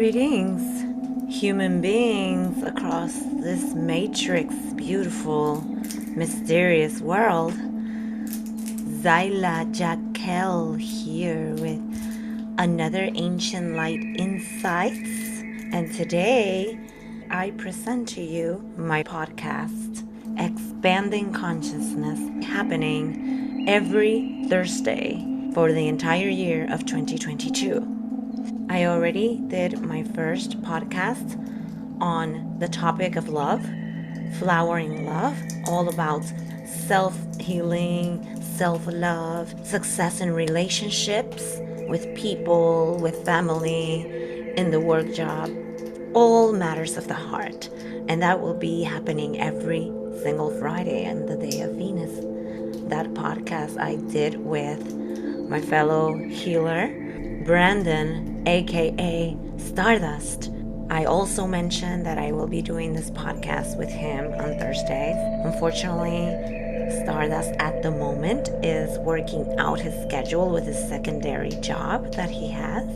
Greetings, human beings across this matrix, beautiful, mysterious world. Zyla Jaquel here with another Ancient Light Insights. And today I present to you my podcast, Expanding Consciousness, happening every Thursday for the entire year of 2022. I already did my first podcast on the topic of love, flowering love, all about self-healing, self-love, success in relationships with people, with family, in the work job, all matters of the heart. And that will be happening every single Friday and the day of Venus. That podcast I did with my fellow healer, Brandon, aka Stardust. I also mentioned that I will be doing this podcast with him on Thursdays. Unfortunately, Stardust at the moment is working out his schedule with his secondary job that he has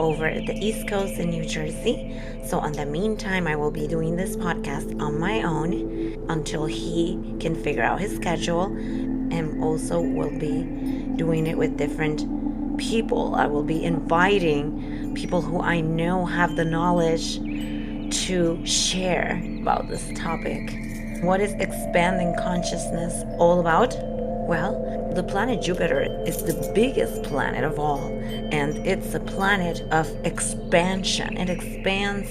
over at the East Coast in New Jersey. So in the meantime, I will be doing this podcast on my own until he can figure out his schedule, and also will be doing it with different people. I will be inviting people who I know have the knowledge to share about this topic. What is expanding consciousness all about? Well, the planet Jupiter is the biggest planet of all, and it's a planet of expansion. It expands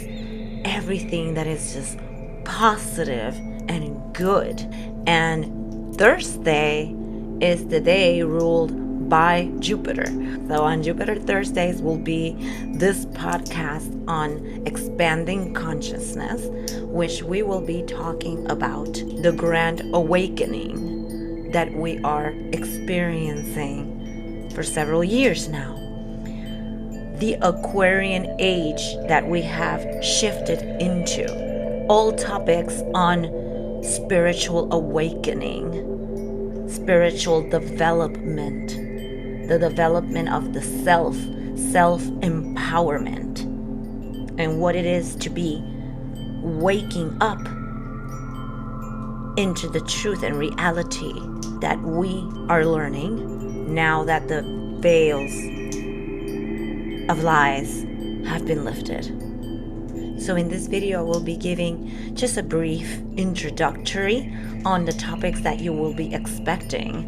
everything that is just positive and good. And Thursday is the day ruled by Jupiter. So on Jupiter Thursdays will be this podcast on expanding consciousness, which we will be talking about the grand awakening that we are experiencing for several years now. The Aquarian age that we have shifted into. All topics on spiritual awakening, spiritual development, the development of the self-empowerment, and what it is to be waking up into the truth and reality that we are learning now that the veils of lies have been lifted. So in this video, I will be giving just a brief introductory on the topics that you will be expecting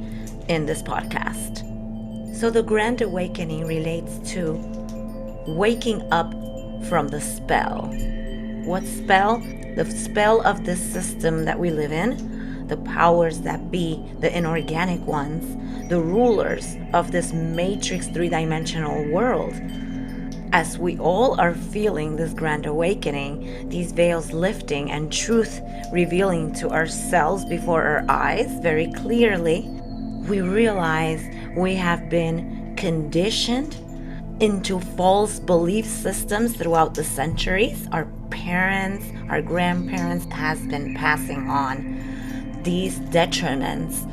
in this podcast. So the Grand Awakening relates to waking up from the spell. What spell? The spell of this system that we live in, the powers that be, the inorganic ones, the rulers of this matrix three-dimensional world. As we all are feeling this Grand Awakening, these veils lifting and truth revealing to ourselves before our eyes very clearly, we realize we have been conditioned into false belief systems throughout the centuries. Our parents, our grandparents has been passing on these detriments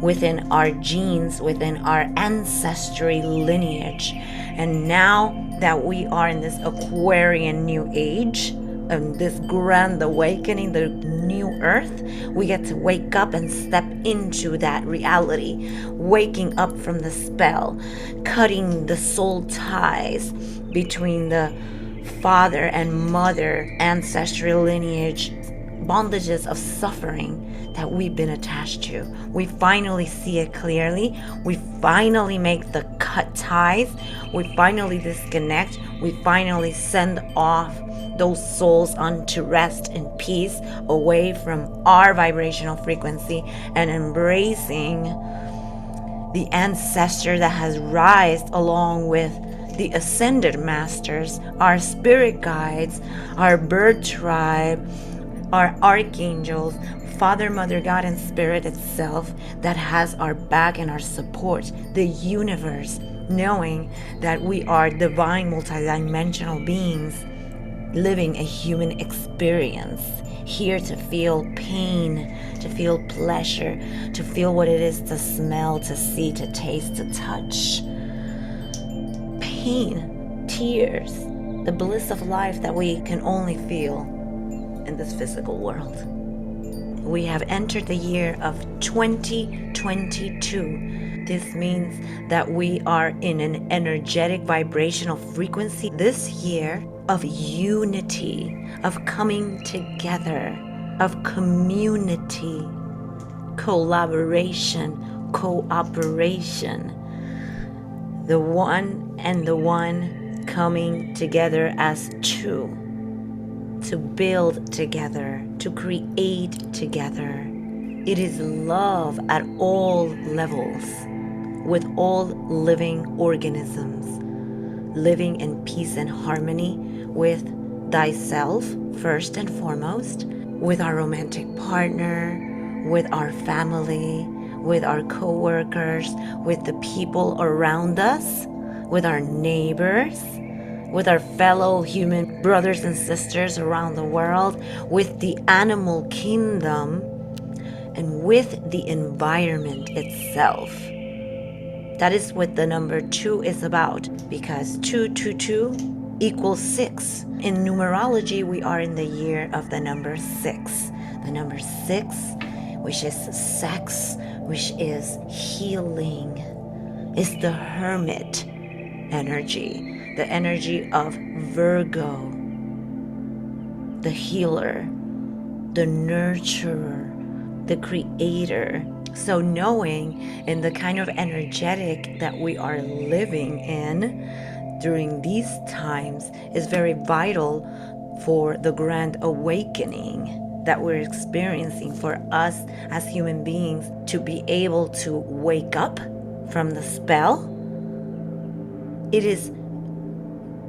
within our genes, within our ancestry lineage. And now that we are in this Aquarian new age, and this grand awakening, the new earth, we get to wake up and step into that reality, waking up from the spell, cutting the soul ties between the father and mother ancestral lineage, bondages of suffering that we've been attached to. We finally see it clearly. We finally make the cut ties. We finally disconnect. We finally send off those souls unto rest in peace, away from our vibrational frequency, and embracing the ancestor that has rised along with the ascended masters, our spirit guides, our bird tribe, our archangels, Father, Mother, God, and Spirit itself that has our back and our support, the universe, knowing that we are divine multidimensional beings living a human experience, here to feel pain, to feel pleasure, to feel what it is to smell, to see, to taste, to touch. Pain, tears, the bliss of life that we can only feel in this physical world. We have entered the year of 2022. This means that we are in an energetic vibrational frequency this year of unity, of coming together, of community, collaboration, cooperation. The one and the one coming together as two, to build together, to create together. It is love at all levels, with all living organisms, living in peace and harmony with thyself first and foremost, with our romantic partner, with our family, with our co-workers, with the people around us, with our neighbors, with our fellow human brothers and sisters around the world, with the animal kingdom, and with the environment itself. That is what the number 2 is about, because 222 equals 6. In numerology, we are in the year of the number 6. The number 6, which is sex, which is healing, is the hermit energy, the energy of Virgo, the healer, the nurturer, the creator. So knowing in the kind of energetic that we are living in during these times is very vital for the grand awakening that we're experiencing, for us as human beings to be able to wake up from the spell. It is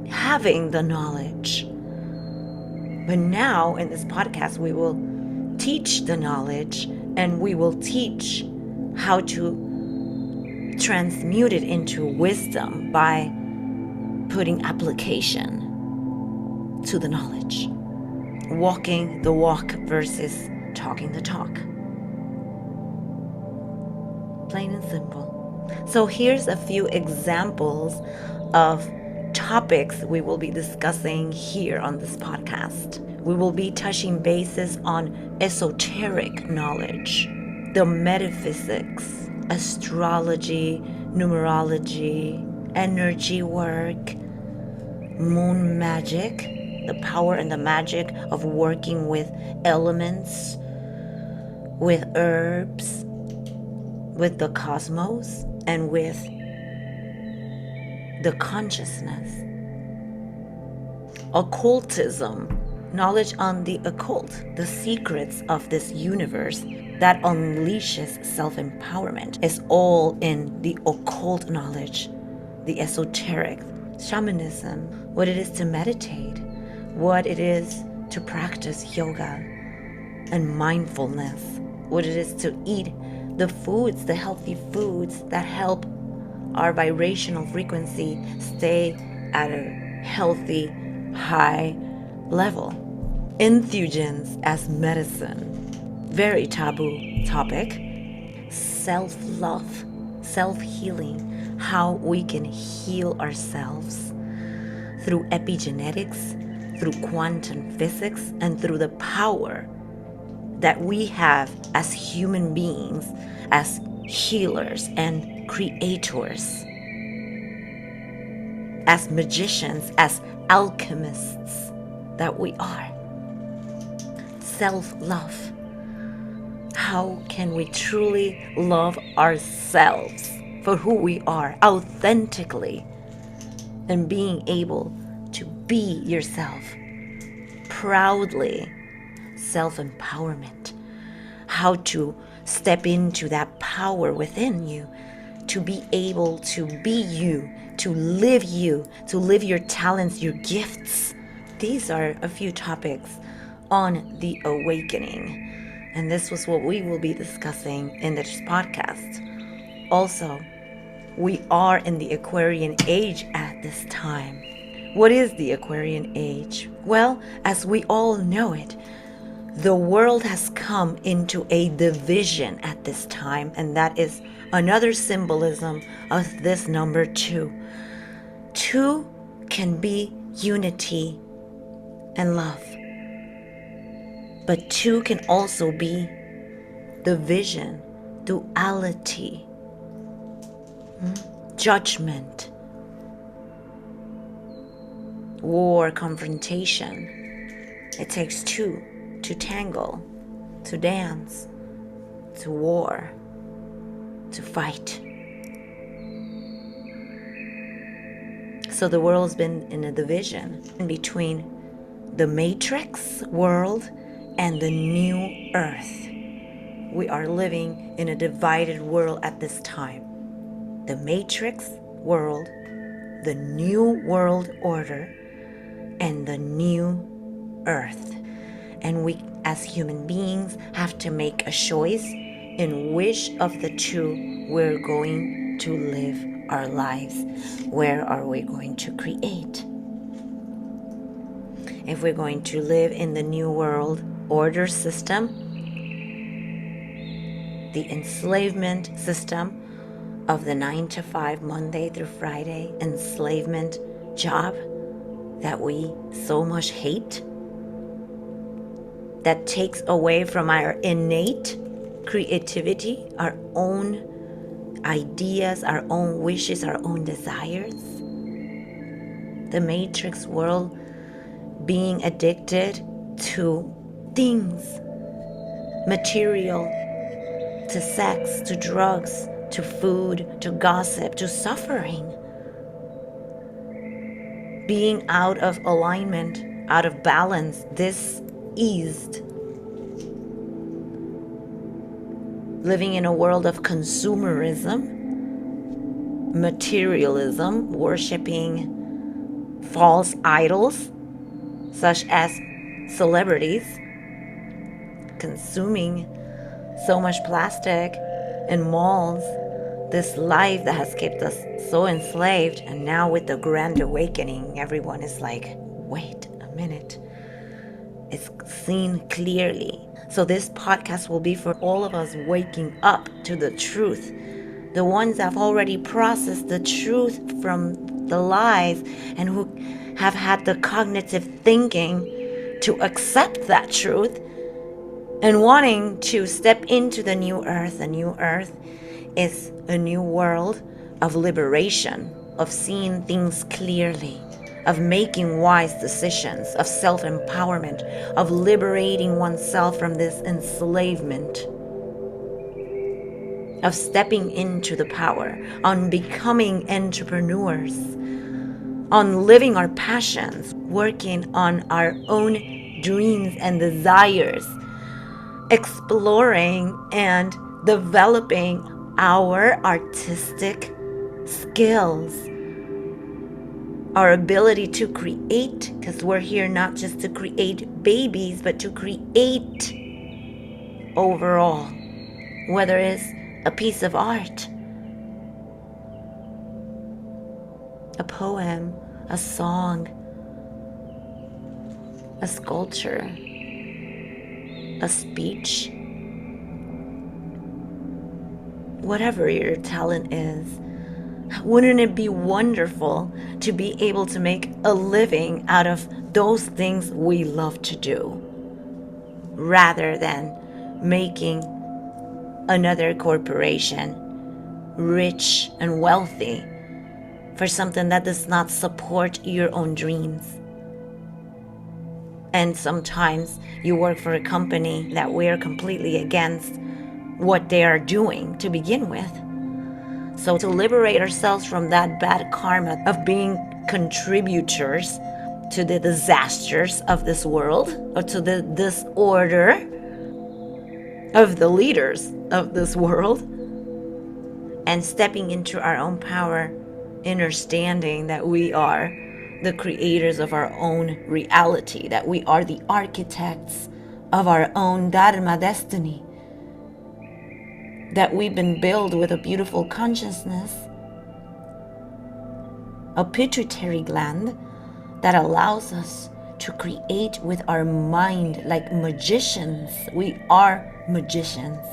having the knowledge. But now in this podcast, we will teach the knowledge, and we will teach how to transmute it into wisdom by putting application to the knowledge. Walking the walk versus talking the talk. Plain and simple. So here's a few examples of topics we will be discussing here on this podcast. We will be touching bases on esoteric knowledge, the metaphysics, astrology, numerology, energy work, moon magic, the power and the magic of working with elements, with herbs, with the cosmos, and with the consciousness. Occultism, knowledge on the occult, the secrets of this universe that unleashes self-empowerment, is all in the occult knowledge, the esoteric, shamanism, what it is to meditate, what it is to practice yoga and mindfulness, what it is to eat the foods, the healthy foods that help our vibrational frequency stay at a healthy, high level. Entheogens as medicine, very taboo topic. Self-love, self-healing, how we can heal ourselves through epigenetics, through quantum physics, and through the power that we have as human beings, as healers and creators, as magicians, as alchemists that we are. Self-love. How can we truly love ourselves for who we are authentically, and being able to be yourself proudly? Self-empowerment. How to step into that power within you, to be able to be you, to live your talents, your gifts. These are a few topics on the awakening. And this was what we will be discussing in this podcast. Also, we are in the Aquarian age at this time. What is the Aquarian age? Well, as we all know it, the world has come into a division at this time, and that is another symbolism of this number 2. 2 can be unity, and love. But two can also be division, duality, judgment, war, confrontation. It takes two to tangle, to dance, to war, to fight. So the world's been in a division between the matrix world and the new earth. We are living in a divided world at this time. The matrix world, the new world order, and the new earth. And we as human beings have to make a choice in which of the two we're going to live our lives. Where are we going to create? If we're going to live in the new world order system, the enslavement system of the 9 to 5 Monday through Friday enslavement job that we so much hate, that takes away from our innate creativity, our own ideas, our own wishes, our own desires. The matrix world, being addicted to things, material, to sex, to drugs, to food, to gossip, to suffering. Being out of alignment, out of balance, diseased. Living in a world of consumerism, materialism, worshiping false idols, such as celebrities, consuming so much plastic in malls, this life that has kept us so enslaved. And now with the grand awakening, everyone is like, wait a minute, it's seen clearly. So this podcast will be for all of us waking up to the truth, the ones that have already processed the truth from the lies and who have had the cognitive thinking to accept that truth and wanting to step into the new earth. The new earth is a new world of liberation, of seeing things clearly, of making wise decisions, of self-empowerment, of liberating oneself from this enslavement, of stepping into the power, on becoming entrepreneurs, on living our passions, working on our own dreams and desires, exploring and developing our artistic skills, our ability to create, because we're here not just to create babies, but to create overall, whether it's a piece of art, a poem, a song, a sculpture, a speech, whatever your talent is. Wouldn't it be wonderful to be able to make a living out of those things we love to do, rather than making another corporation rich and wealthy for something that does not support your own dreams? And sometimes you work for a company that we're completely against what they are doing to begin with. So to liberate ourselves from that bad karma of being contributors to the disasters of this world, or to the disorder of the leaders of this world, and stepping into our own power, understanding that we are the creators of our own reality, that we are the architects of our own dharma destiny, that we've been built with a beautiful consciousness, a pituitary gland that allows us to create with our mind like magicians. We are magicians,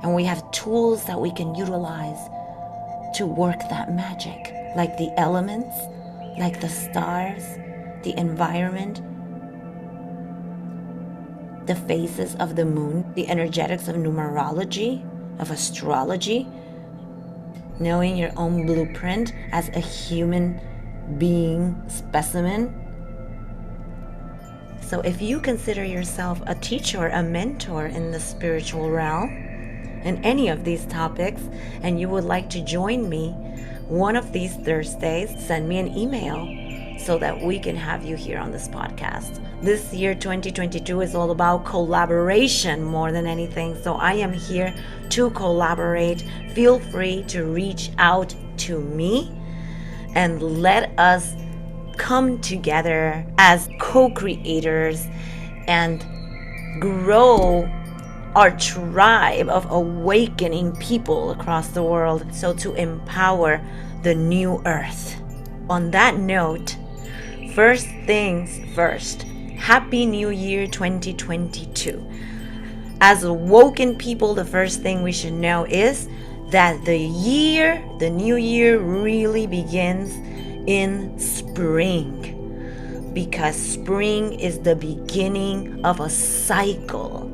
and we have tools that we can utilize to work that magic, like the elements, like the stars, the environment, the phases of the moon, the energetics of numerology, of astrology, knowing your own blueprint as a human being specimen. So if you consider yourself a teacher, a mentor in the spiritual realm, in any of these topics, and you would like to join me one of these Thursdays, send me an email so that we can have you here on this podcast. This year, 2022, is all about collaboration more than anything. So I am here to collaborate. Feel free to reach out to me and let us come together as co-creators and grow our tribe of awakening people across the world, so to empower the new earth. On that note, first things first, Happy New Year 2022. As awoken people, the first thing we should know is that the new year really begins in spring, because spring is the beginning of a cycle.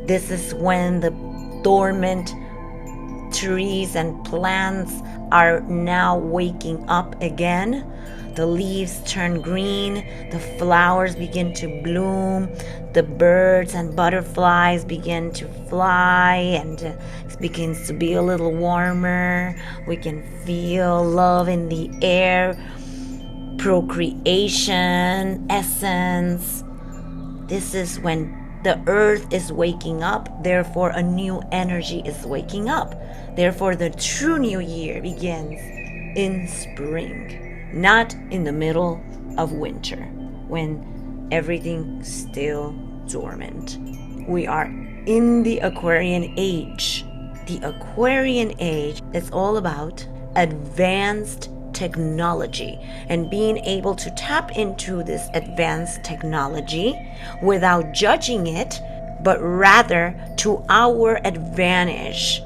This is when the dormant trees and plants are now waking up again. The leaves turn green, the flowers begin to bloom, the birds and butterflies begin to fly, and it begins to be a little warmer. We can feel love in the air, procreation, essence. This is when the earth is waking up, therefore a new energy is waking up. Therefore the true new year begins in spring, not in the middle of winter when everything's still dormant. We are in the Aquarian age. The Aquarian age is all about advanced technology and being able to tap into this advanced technology without judging it, but rather to our advantage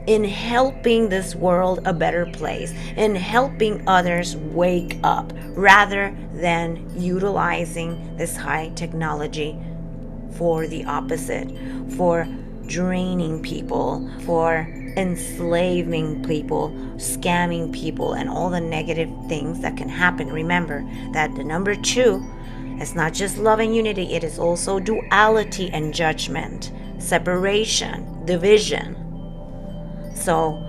in helping this world a better place, in helping others wake up, rather than utilizing this high technology for the opposite, for draining people, for enslaving people, scamming people, and all the negative things that can happen. Remember that the number 2 is not just love and unity, it is also duality and judgment, separation, division. So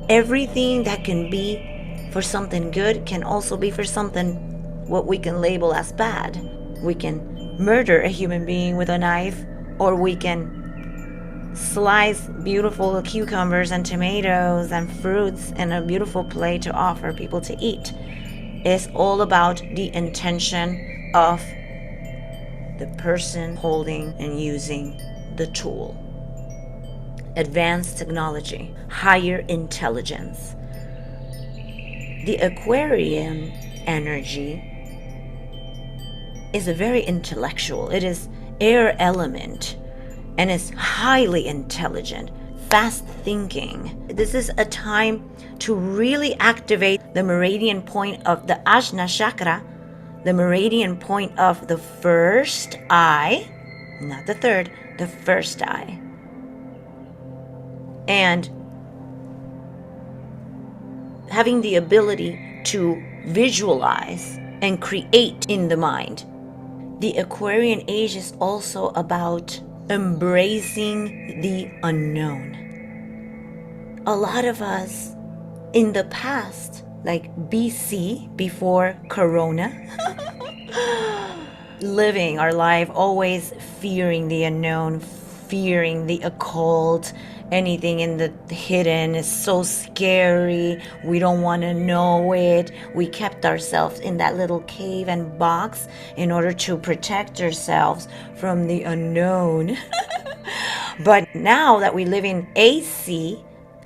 everything that can be for something good can also be for something what we can label as bad. We can murder a human being with a knife, or we can slice beautiful cucumbers and tomatoes and fruits in a beautiful plate to offer people to eat. It's all about the intention of the person holding and using the tool. Advanced technology, higher intelligence. The Aquarian energy is a very intellectual. It is air element and is highly intelligent, fast thinking. This is a time to really activate the meridian point of the Ajna chakra, the meridian point of the first eye, not the third, the first eye. And having the ability to visualize and create in the mind. The Aquarian age is also about embracing the unknown. A lot of us in the past, like BC, before Corona, living our life always fearing the unknown, fearing the occult. Anything in the hidden is so scary. We don't want to know it. We kept ourselves in that little cave and box in order to protect ourselves from the unknown. But now that we live in AC,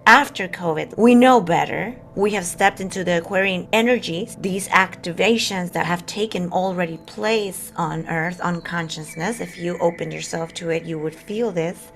after COVID, we know better. We have stepped into the Aquarian energies, these activations that have taken already place on Earth, on consciousness. If you opened yourself to it, you would feel this.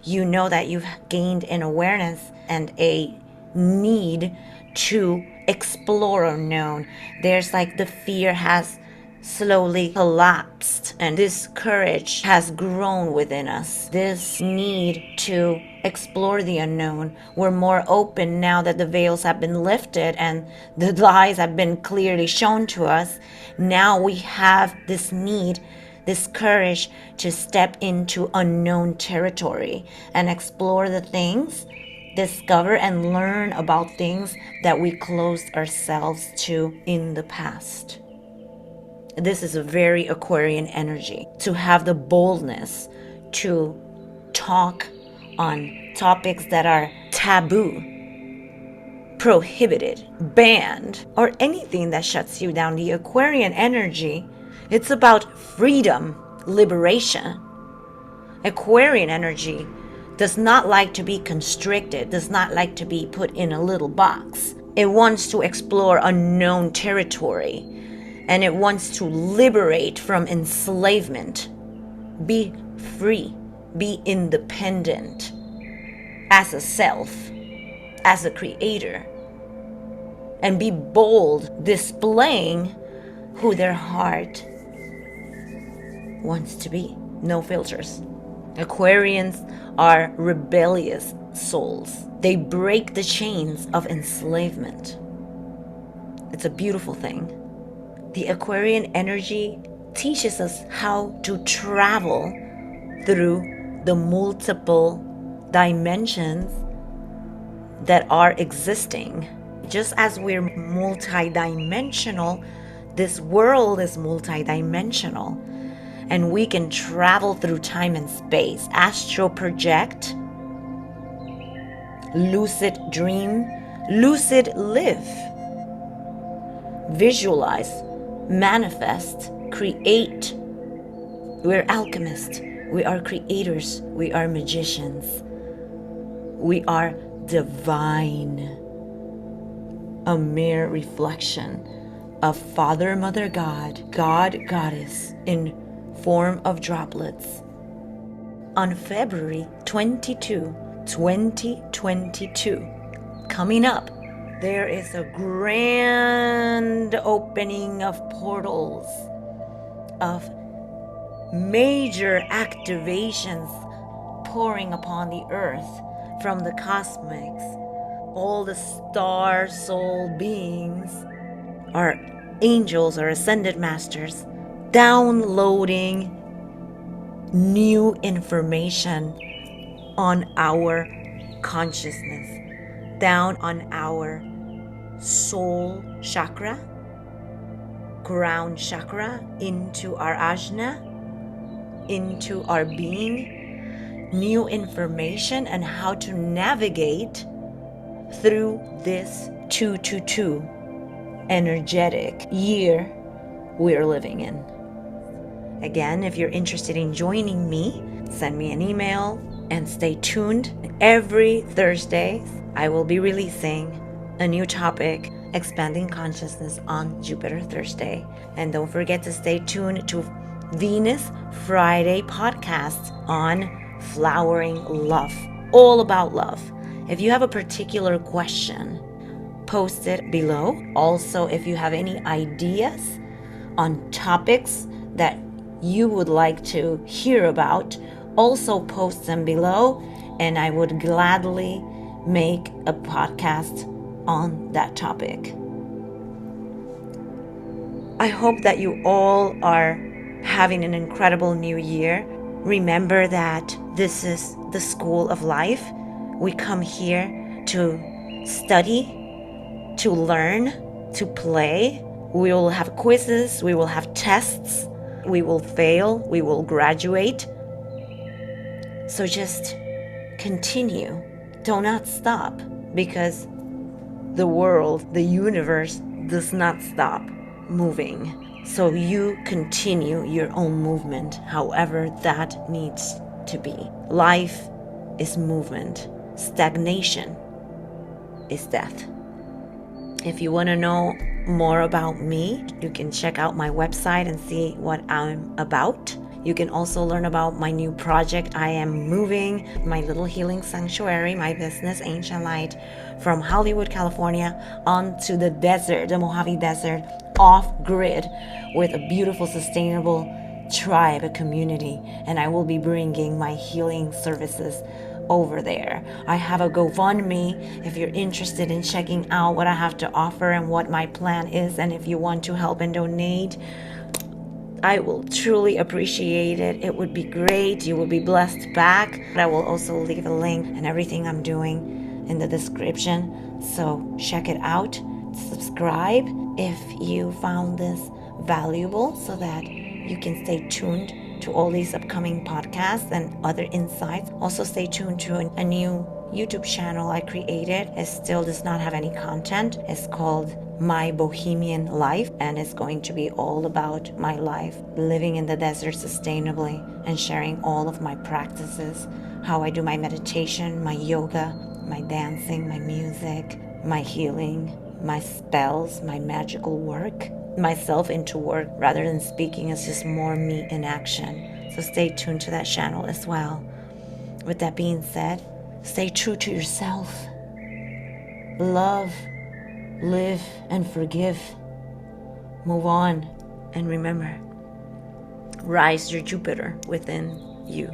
You know that you've gained an awareness and a need to explore unknown. There's like the fear has slowly collapsed, and this courage has grown within us. This need to explore the unknown. We're more open now that the veils have been lifted and the lies have been clearly shown to us. Now we have this need, this courage to step into unknown territory and explore the things, discover and learn about things that we closed ourselves to in the past. This is a very Aquarian energy, to have the boldness to talk on topics that are taboo, prohibited, banned, or anything that shuts you down. The Aquarian energy, it's about freedom, liberation. Aquarian energy does not like to be constricted, does not like to be put in a little box. It wants to explore unknown territory, and it wants to liberate from enslavement. Be free, be independent as a self, as a creator, and be bold, displaying who their heart wants to be. No filters. Aquarians are rebellious souls. They break the chains of enslavement. It's a beautiful thing. The Aquarian energy teaches us how to travel through the multiple dimensions that are existing. Just as we're multidimensional, this world is multidimensional. And we can travel through time and space, astral project, lucid dream, lucid live, visualize, manifest, create. We're alchemists, we are creators, we are magicians, we are divine, a mere reflection of Father, Mother, God, God, Goddess in form of droplets. On February 22, 2022, coming up, there is a grand opening of portals, of major activations pouring upon the earth from the cosmics. All the star soul beings, our angels, our ascended masters, downloading new information on our consciousness, down on our soul chakra, ground chakra, into our ajna, into our being, new information on how to navigate through this 222 energetic year we're living in. Again, if you're interested in joining me, send me an email and stay tuned. Every Thursday, I will be releasing a new topic, expanding consciousness, on Jupiter Thursday. And don't forget to stay tuned to Venus Friday podcast on flowering love, all about love. If you have a particular question, post it below. Also, if you have any ideas on topics that you would like to hear about, also post them below, and I would gladly make a podcast on that topic. I hope that you all are having an incredible new year. Remember that this is the school of life. We come here to study, to learn, to play. We will have quizzes, we will have tests, we will fail, we will graduate. So just continue. Do not stop, because the world, the universe does not stop moving. So you continue your own movement, however that needs to be. Life is movement. Stagnation is death. If you want to know more about me, you can check out my website and see what I'm about. You can also learn about my new project. I am moving my little healing sanctuary, my business, Ancient Light, from Hollywood, California, onto the desert, the Mojave Desert, off grid, with a beautiful, sustainable tribe, a community. And I will be bringing my healing services over there. I have a GoFundMe if you're interested in checking out what I have to offer and what my plan is. And if you want to help and donate, I will truly appreciate it. It would be great. You will be blessed back. I will also leave a link and everything I'm doing in the description. So check it out. Subscribe if you found this valuable so that you can stay tuned to all these upcoming podcasts and other insights. Also stay tuned to a new YouTube channel I created. It still does not have any content. It's called My Bohemian Life, and it's going to be all about my life living in the desert sustainably and sharing all of my practices, how I do my meditation, my yoga, my dancing, my music, my healing, my spells, my magical work, myself into work. Rather than speaking, it's just more me in action. So stay tuned to that channel as well. With that being said, stay true to yourself. Love, live, and forgive. Move on. And remember, rise your Jupiter within you.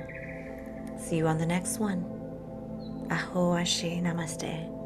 See you on the next one. Aho Ashe Namaste.